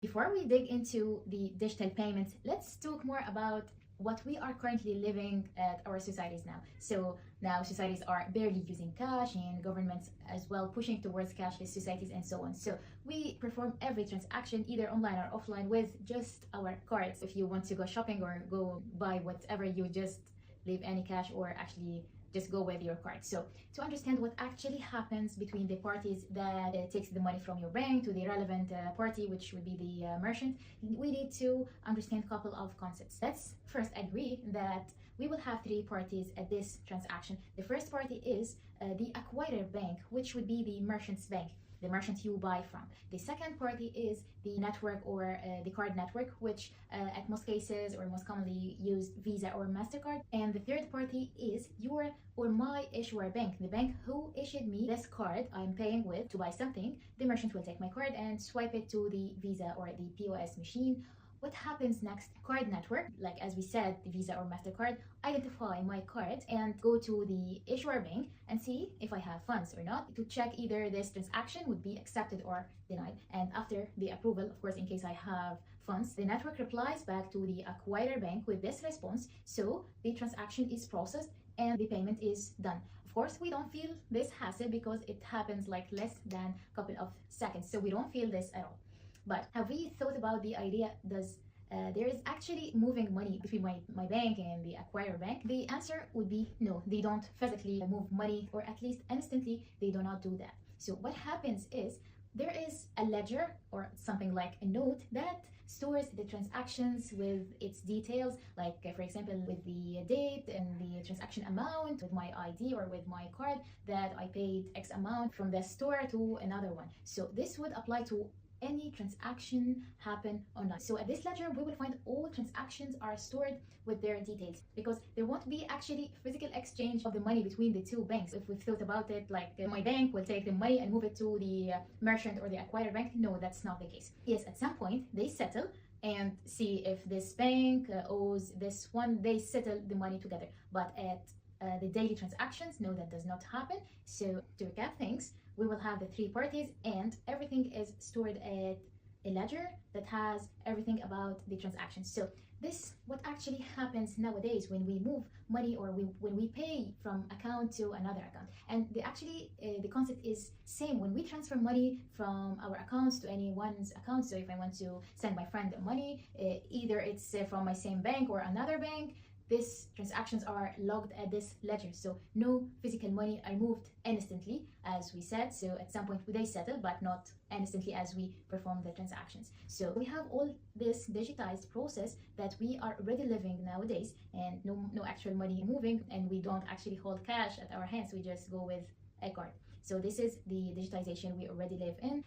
Before we dig into the digital payments, let's talk more about what we are currently living at our societies now. So now societies are barely using cash, and governments as well pushing towards cashless societies and so on. So we perform every transaction either online or offline with just our cards. If you want to go shopping or go buy whatever, you just leave any cash or actually just go with your card. So to understand what actually happens between the parties that takes the money from your bank to the relevant party, which would be the merchant, we need to understand a couple of concepts. Let's first agree that we will have three parties at this transaction. The first party is the acquirer bank, which would be the merchant's bank, the merchant you buy from. The second party is the network or the card network, which at most cases or most commonly used Visa or MasterCard. And the third party is your or my issuer bank, the bank who issued me this card I'm paying with to buy something. The merchant will take my card and swipe it to the Visa or the POS machine. What happens next? Card network, like as we said, the Visa or MasterCard, identify my card and go to the issuer bank and see if I have funds or not to check either this transaction would be accepted or denied. And after the approval, of course, in case I have funds, the network replies back to the acquirer bank with this response. So the transaction is processed and the payment is done. Of course, we don't feel this hassle because it happens like less than a couple of seconds. So we don't feel this at all. But have we thought about the idea, does there is actually moving money between my bank and the acquirer bank? The answer would be no, they don't physically move money, or at least instantly they do not do that. So what happens is there is a ledger or something like a note that stores the transactions with its details, like for example with the date and the transaction amount, with my ID or with my card that I paid X amount from the store to another one. So this would apply to any transaction happen online. So at this ledger, we will find all transactions are stored with their details, because there won't be actually physical exchange of the money between the two banks. If we've thought about it, like my bank will take the money and move it to the merchant or the acquirer bank. No, that's not the case. Yes, at some point they settle and see if this bank owes this one, they settle the money together. But at the daily transactions, no, that does not happen. So to recap things, we will have the three parties and everything is stored at a ledger that has everything about the transactions. So this what actually happens nowadays when we move money or when we pay from account to another account. And the concept is same when we transfer money from our accounts to anyone's account. So if I want to send my friend money, either it's from my same bank or another bank, these transactions are logged at this ledger. So no physical money are moved instantly, as we said. So at some point they settle, but not instantly as we perform the transactions. So we have all this digitized process that we are already living nowadays, and no actual money moving, and we don't actually hold cash at our hands. We just go with a card. So this is the digitization we already live in.